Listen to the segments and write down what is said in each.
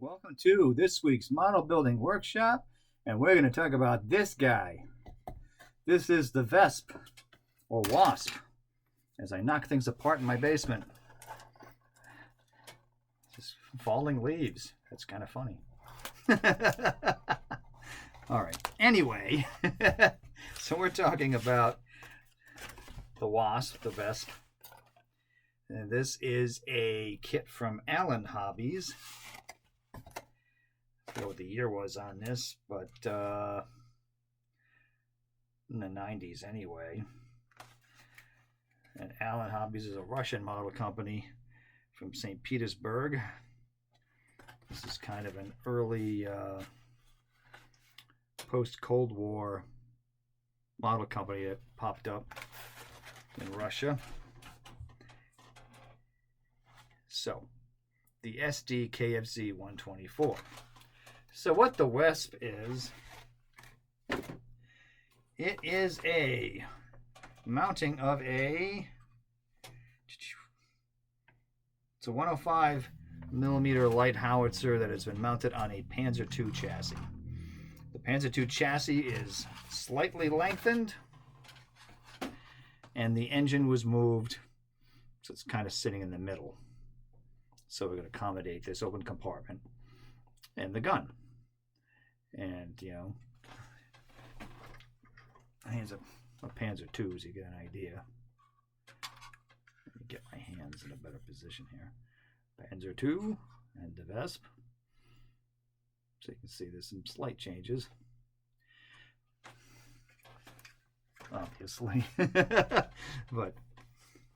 Welcome to this week's model building workshop, and we're going to talk about this guy. This is the Wespe, or wasp, as I knock things apart in my basement. Just falling leaves. That's kind of funny. All right. Anyway, so we're talking about the wasp, the Wespe. And this is a kit from Alan Hobbies. I forget what the year was on this, but in the 90s anyway. And Alan Hobbies is a Russian model company from St. Petersburg. This is kind of an early post-Cold War model company that popped up in Russia. So, the SD.Kfz 124. So what the Wespe is, it is a mounting of it's a 105 millimeter light howitzer that has been mounted on a Panzer II chassis. The Panzer II chassis is slightly lengthened, and the engine was moved, so it's kind of sitting in the middle. So we're going to accommodate this open compartment and the gun. And, you know, hands up a Panzer II so you get an idea. Let me get my hands in a better position here. Panzer II and the Wespe. So you can see there's some slight changes. Obviously. But let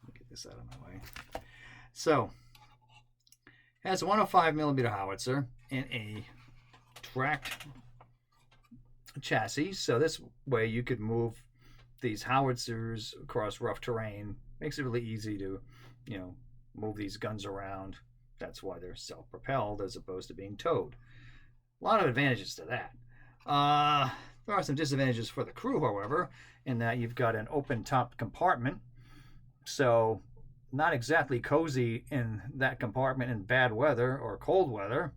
me get this out of my way. So, it has a 105 millimeter howitzer in a tracked chassis, so this way you could move these howitzers across rough terrain. Makes it really easy to, you know, move these guns around. That's why they're self-propelled as opposed to being towed. A lot of advantages to that. There are some disadvantages for the crew, however, in that you've got an open top compartment, so not exactly cozy in that compartment in bad weather or cold weather.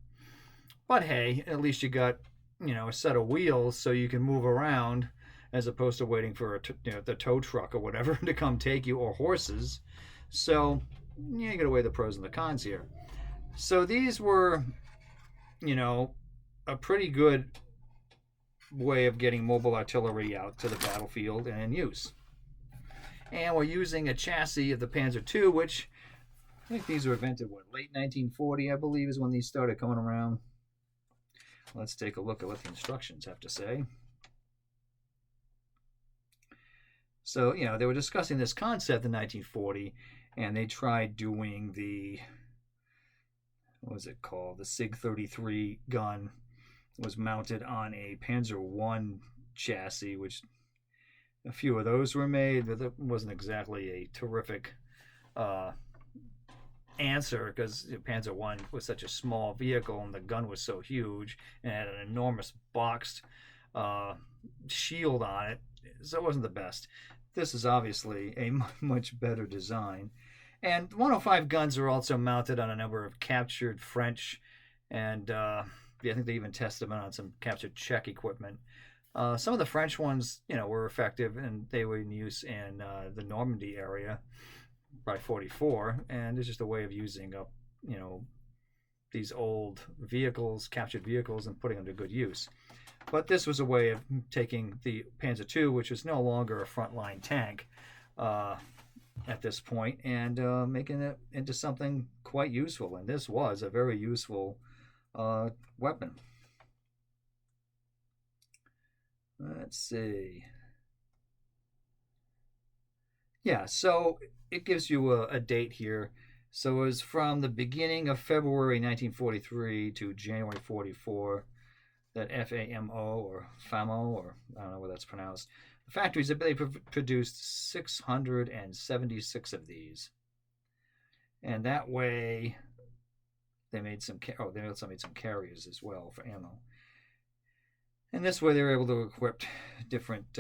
But hey, at least you got, you know, a set of wheels so you can move around as opposed to waiting for the tow truck or whatever to come take you, or horses. So yeah, you got to weigh the pros and the cons here. So these were, you know, a pretty good way of getting mobile artillery out to the battlefield and in use. And we're using a chassis of the Panzer II, which I think these were invented, late 1940, I believe, is when these started coming around. Let's take a look at what the instructions have to say. So, you know, they were discussing this concept in 1940, and they tried doing the, what was it called? The SIG 33 gun was mounted on a Panzer I chassis, which a few of those were made, but it wasn't exactly a terrific answer, because Panzer I was such a small vehicle and the gun was so huge and had an enormous boxed shield on it, so it wasn't the best. This is obviously a much better design. And 105 guns are also mounted on a number of captured French and I think they even tested them on some captured Czech equipment. Some of the French ones, you know, were effective, and they were in use in the Normandy area by 44, and it's just a way of using up, you know, these old vehicles, captured vehicles, and putting them to good use. But this was a way of taking the Panzer II, which was no longer a frontline tank at this point, and making it into something quite useful. And this was a very useful weapon. Let's see. Yeah, so it gives you a date here. So it was from the beginning of February 1943 to January 44 that FAMO, or FAMO, or I don't know what that's pronounced. The factories, they produced 676 of these. And that way they made some, they also made some carriers as well for ammo. And this way they were able to equip different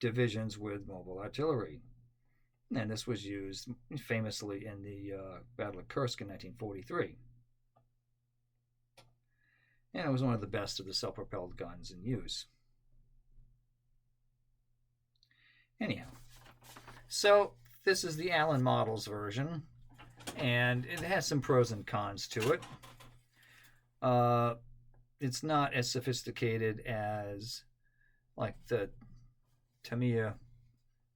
divisions with mobile artillery. And this was used famously in the Battle of Kursk in 1943. and it was one of the best of the self-propelled guns in use. Anyhow, so this is the Alan Models version, and it has some pros and cons to it. It's not as sophisticated as like the Tamiya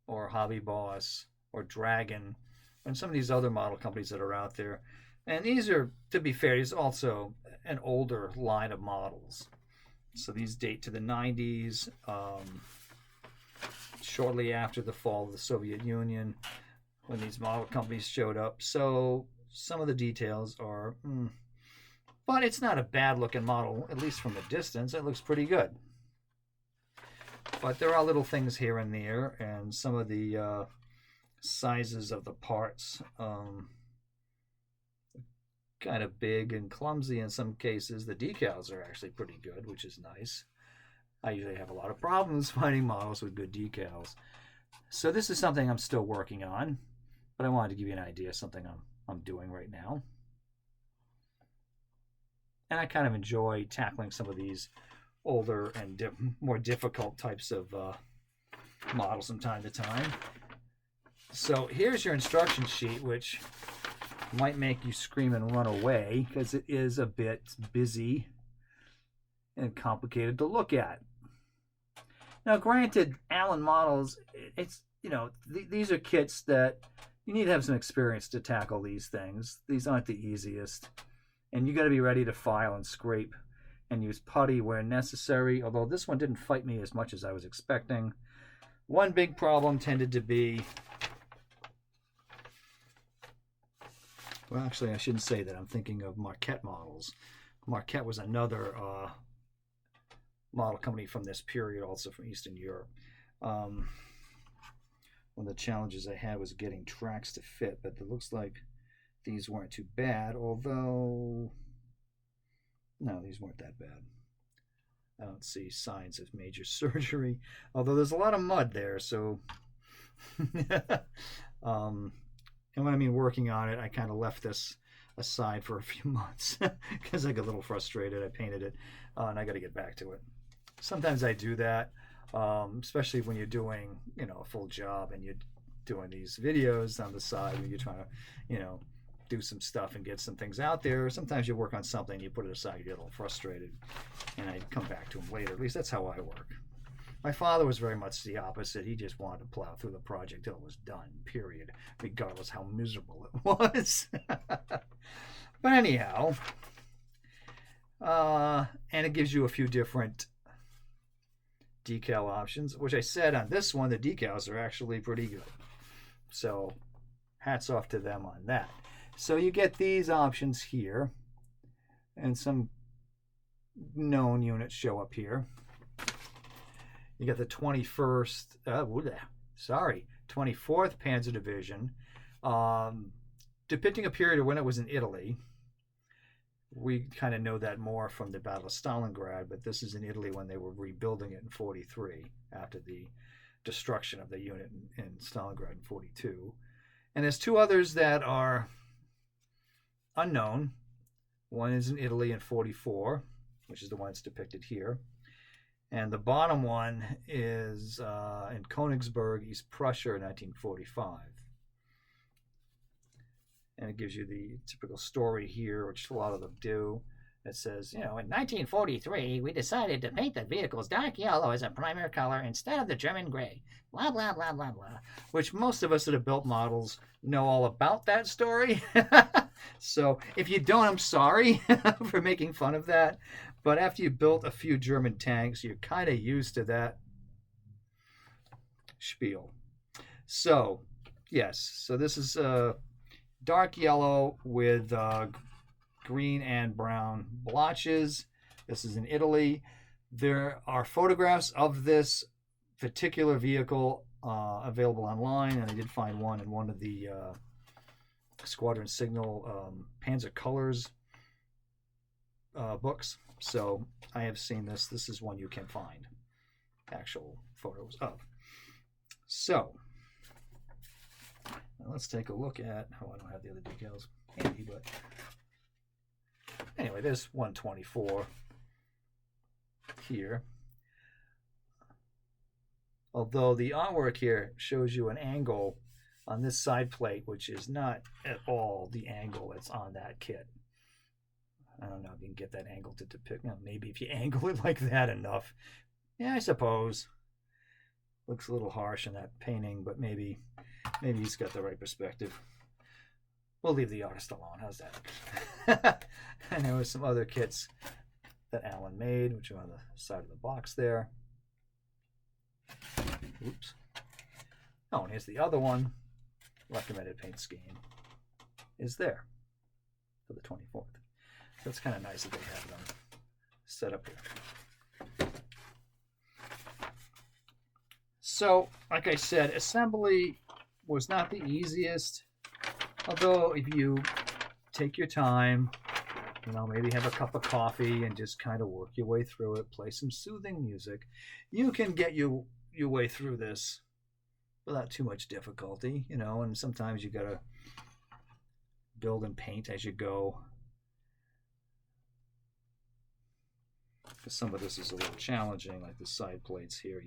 or Hobby Boss or Dragon and some of these other model companies that are out there. And these are, to be fair, these also an older line of models. So these date to the 90s, shortly after the fall of the Soviet Union, when these model companies showed up. So some of the details are, but it's not a bad looking model, at least from a distance. It looks pretty good. But there are little things here and there, and some of the sizes of the parts kind of big and clumsy in some cases. The decals are actually pretty good, which is nice. I usually have a lot of problems finding models with good decals. So this is something I'm still working on, but I wanted to give you an idea of something I'm doing right now. And I kind of enjoy tackling some of these older and more difficult types of models from time to time. So here's your instruction sheet, which might make you scream and run away because it is a bit busy and complicated to look at. Now, granted, Alan Models, it's, you know, these are kits that you need to have some experience to tackle these things. These aren't the easiest, and you got to be ready to file and scrape and use putty where necessary, although this one didn't fight me as much as I was expecting. One big problem tended to be, well, actually, I shouldn't say that. I'm thinking of Marquette models. Marquette was another model company from this period, also from Eastern Europe. One of the challenges I had was getting tracks to fit, but it looks like these weren't too bad, although, no, these weren't that bad. I don't see signs of major surgery, although there's a lot of mud there, so and when I mean working on it, I kind of left this aside for a few months because I got a little frustrated. I painted it, and I got to get back to it. Sometimes I do that, especially when you're doing, you know, a full job and you're doing these videos on the side when you're trying to, you know, do some stuff and get some things out there. Sometimes you work on something, you put it aside, you get a little frustrated, and I come back to them later. At least that's how I work. My father was very much the opposite. He just wanted to plow through the project till it was done, period, regardless how miserable it was. But anyhow, and it gives you a few different decal options, which I said on this one, the decals are actually pretty good. So hats off to them on that. So you get these options here, and some known units show up here. You got the 24th Panzer Division, depicting a period of when it was in Italy. We kind of know that more from the Battle of Stalingrad, but this is in Italy when they were rebuilding it in 43 after the destruction of the unit in Stalingrad in 42. And there's two others that are unknown. One is in Italy in 44, which is the one that's depicted here. And the bottom one is in Königsberg, East Prussia in 1945. And it gives you the typical story here, which a lot of them do. It says, you know, in 1943, we decided to paint the vehicles dark yellow as a primary color instead of the German gray. Blah, blah, blah, blah, blah. Which most of us that have built models know all about that story. So if you don't, I'm sorry for making fun of that. But after you built a few German tanks, you're kind of used to that spiel. So, yes. So this is dark yellow with green and brown blotches. This is in Italy. There are photographs of this particular vehicle available online, and I did find one in one of the Squadron Signal Panzer Colors books. So I have seen this. This is one you can find actual photos of. So now let's take a look at, oh, I don't have the other decals handy, but anyway, there's 124. here. Although the artwork here shows you an angle on this side plate, which is not at all the angle that's on that kit. I don't know if you can get that angle to depict. Maybe if you angle it like that enough. Yeah, I suppose. Looks a little harsh in that painting, but maybe he's got the right perspective. We'll leave the artist alone. How's that? And there were some other kits that Alan made, which are on the side of the box there. Oops. Oh, and here's the other one. Recommended paint scheme is there for the 24th. So it's kind of nice that they have them set up here. So, like I said, assembly was not the easiest. Although, if you take your time, maybe have a cup of coffee and just kind of work your way through it, play some soothing music, you can get your way through this without too much difficulty, and sometimes you gotta build and paint as you go. Because some of this is a little challenging, like the side plates here,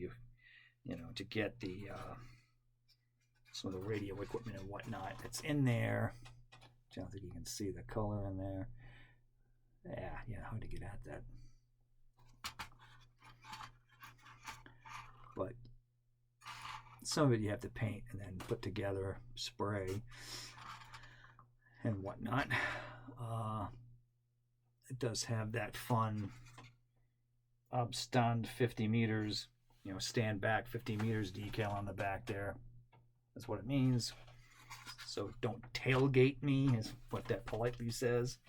to get the some of the radio equipment and whatnot that's in there. I don't think you can see the color in there. Yeah, hard to get at that. But some of it you have to paint and then put together, spray, and whatnot. It does have that fun Abstand 50 meters, stand back 50 meters decal on the back there. That's what it means. So don't tailgate me, is what that politely says.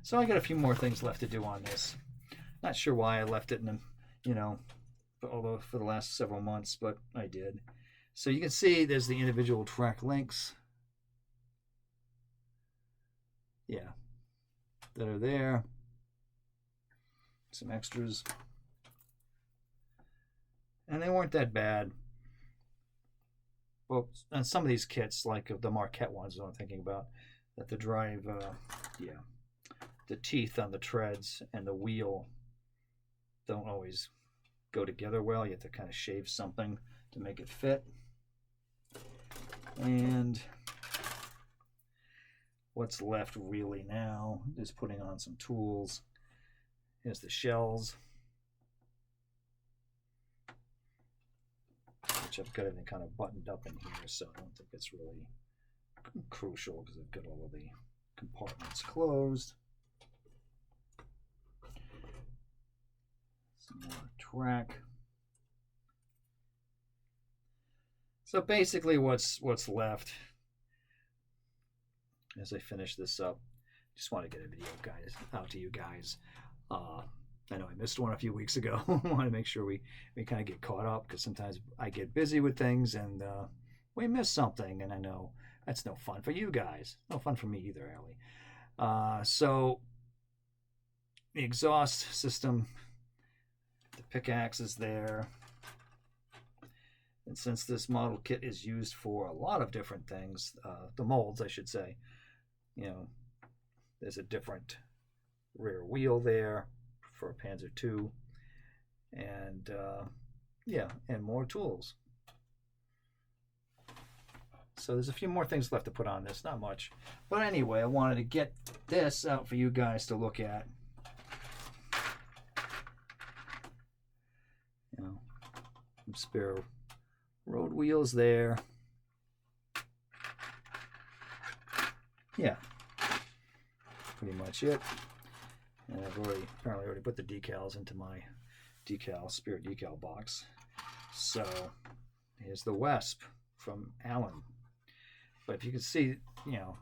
So I got a few more things left to do on this. Not sure why I left it in, although for the last several months, but I did. So you can see there's the individual track links. Yeah, that are there. Some extras. And they weren't that bad. Well, and some of these kits, like the Marquette ones, is what I'm thinking about, that the drive, the teeth on the treads and the wheel don't always go together well. You have to kind of shave something to make it fit. And what's left really now is putting on some tools. Here's the shells, which I've got everything kind of buttoned up in here, so I don't think it's really crucial because I've got all of the compartments closed. Some more track. So basically what's left as I finish this up, just want to get a video out to you guys. I know I missed one a few weeks ago. I want to make sure we kind of get caught up, because sometimes I get busy with things and we miss something, and I know that's no fun for you guys. No fun for me either, Ellie. So the exhaust system, the pickaxe is there. And since this model kit is used for a lot of different things, the molds, I should say, there's a different rear wheel there for a Panzer II, and and more tools. So there's a few more things left to put on this, not much, but anyway, I wanted to get this out for you guys to look at. Some spare road wheels there. Yeah, pretty much it. And I've apparently already put the decals into my Spirit decal box. So here's the Wespe from Alan. But if you can see,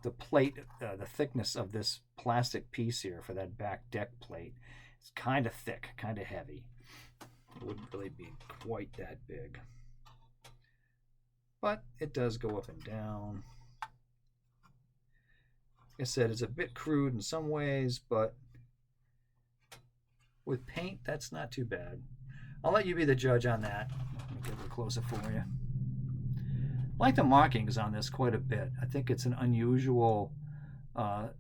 the plate, the thickness of this plastic piece here for that back deck plate, it's kind of thick, kind of heavy. It wouldn't really be quite that big. But it does go up and down. Like I said, it's a bit crude in some ways, but with paint, that's not too bad. I'll let you be the judge on that. Let me get a little closer for you. I like the markings on this quite a bit. I think it's an unusual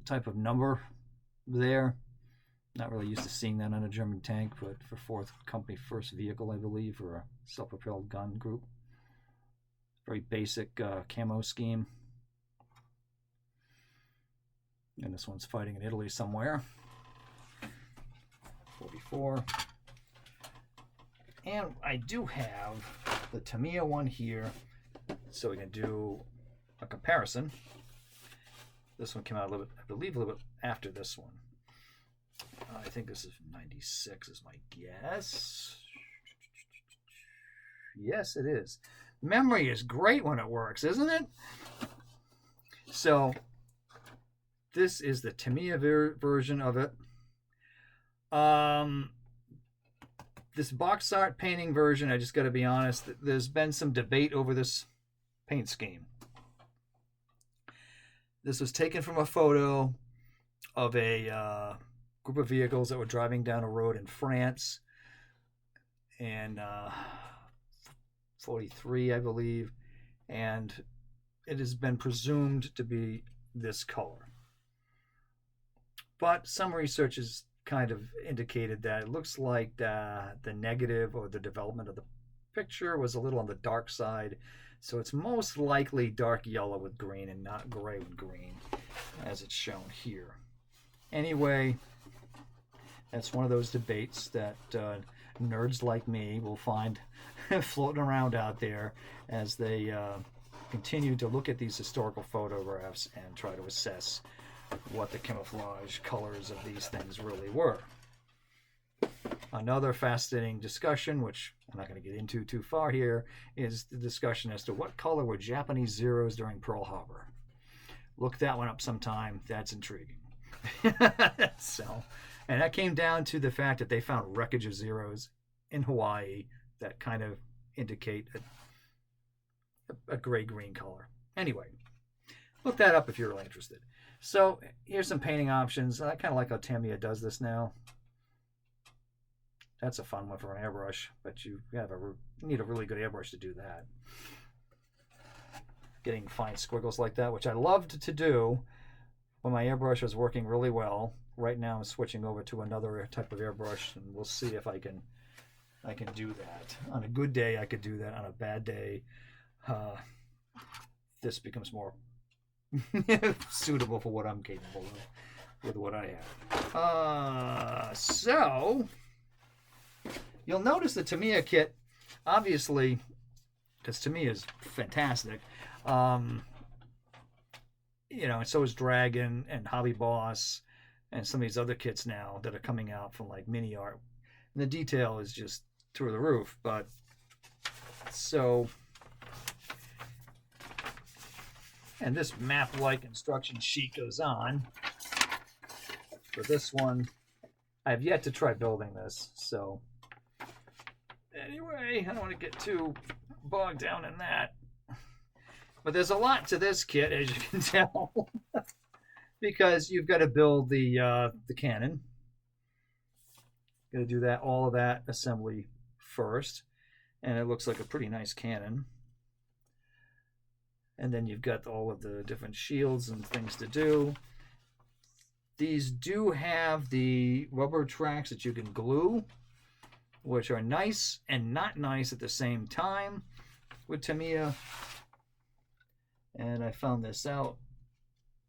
type of number there. Not really used to seeing that on a German tank, but for 4th Company, first vehicle, I believe, for a self-propelled gun group. Very basic camo scheme. And this one's fighting in Italy somewhere. 44. And I do have the Tamiya one here, so we can do a comparison. This one came out a little bit, I believe, a little bit after this one. I think this is 96 is my guess. Yes, it is. Memory is great when it works, isn't it? So this is the Tamiya version of it. This box art painting version, I just got to be honest, there's been some debate over this paint scheme. This was taken from a photo of a group of vehicles that were driving down a road in France in 43, I believe, and it has been presumed to be this color. But some research has kind of indicated that it looks like the negative or the development of the picture was a little on the dark side, so it's most likely dark yellow with green and not gray with green, as it's shown here. Anyway, that's one of those debates that nerds like me will find floating around out there as they continue to look at these historical photographs and try to assess what the camouflage colors of these things really were. Another fascinating discussion, which I'm not going to get into too far here, is the discussion as to what color were Japanese Zeros during Pearl Harbor. Look that one up sometime. That's intriguing. So, and that came down to the fact that they found wreckage of Zeros in Hawaii that kind of indicate a gray-green color. Anyway, look that up if you're really interested. So here's some painting options. I kind of like how Tamiya does this now. That's a fun one for an airbrush, but you need a really good airbrush to do that. Getting fine squiggles like that, which I loved to do when my airbrush was working really well. Right now I'm switching over to another type of airbrush, and we'll see if I can do that. On a good day, I could do that. On a bad day, this becomes more suitable for what I'm capable of with what I have. So you'll notice the Tamiya kit, obviously, because Tamiya is fantastic. And so is Dragon and Hobby Boss and some of these other kits now that are coming out from like Mini Art. And the detail is just through the roof. But so, and this map-like instruction sheet goes on. For this one, I've yet to try building this. So anyway, I don't want to get too bogged down in that. But there's a lot to this kit, as you can tell, because you've got to build the cannon. Got to do that, all of that assembly first, and it looks like a pretty nice cannon. And then you've got all of the different shields and things to do. These do have the rubber tracks that you can glue, which are nice and not nice at the same time with Tamiya. And I found this out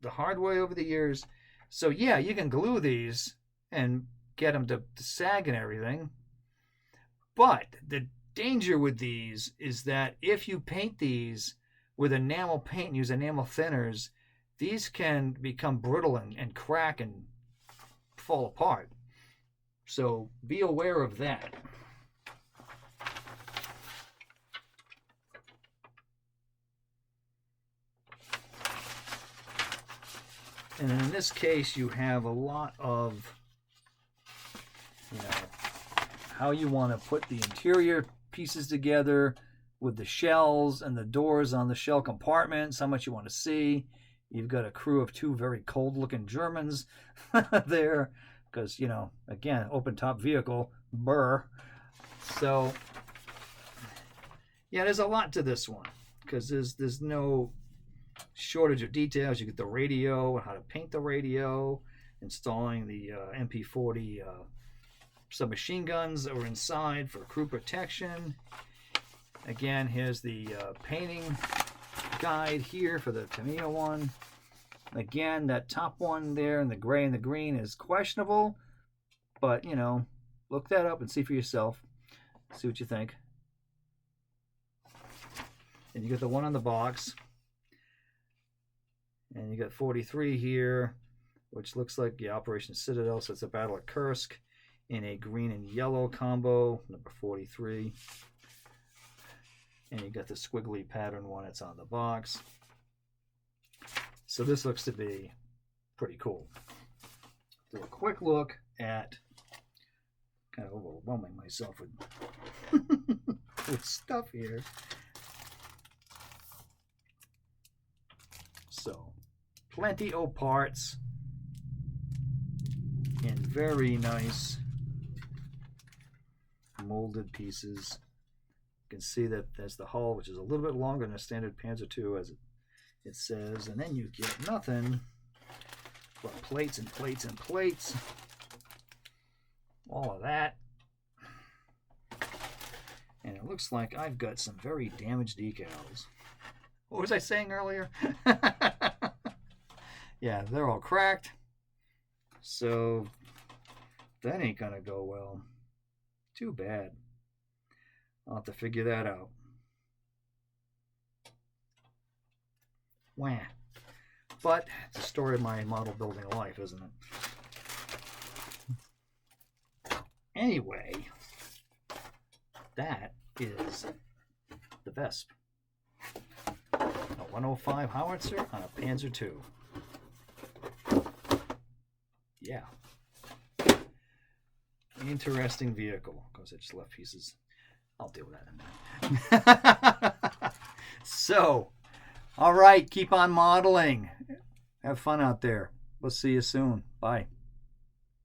the hard way over the years. So yeah, you can glue these and get them to sag and everything. But the danger with these is that if you paint these with enamel paint and use enamel thinners, these can become brittle and crack and fall apart. So be aware of that. And in this case, you have a lot of, how you want to put the interior pieces together with the shells and the doors on the shell compartments, how much you want to see. You've got a crew of 2 very cold-looking Germans there because, again, open-top vehicle, burr. So, yeah, there's a lot to this one because there's no shortage of details. You get the radio and how to paint the radio installing the MP40 submachine guns that were inside for crew protection. Again, here's the painting guide here for the Tamiya one. Again, that top one there in the gray and the green is questionable, but you know, look that up and see for yourself. See what you think. And you got the one on the box. And you got 43 here, which looks like the Operation Citadel, so it's a Battle at Kursk in a green and yellow combo, number 43. And you got the squiggly pattern one that's on the box. So this looks to be pretty cool. Do a quick look at, kind of overwhelming myself with, with stuff here. So, plenty of parts in very nice molded pieces. You can see that there's the hull, which is a little bit longer than a standard Panzer II, as it says, and then you get nothing but plates and plates and plates. All of that. And it looks like I've got some very damaged decals. What was I saying earlier? Yeah, they're all cracked. So that ain't gonna go well. Too bad. I'll have to figure that out. Wah. But it's a story of my model building life, isn't it? Anyway, that is the Wespe. A 105 howitzer on a Panzer II. Yeah. Interesting vehicle. Of course, I just left pieces. I'll deal with that in a minute. So, all right, keep on modeling. Have fun out there. We'll see you soon. Bye.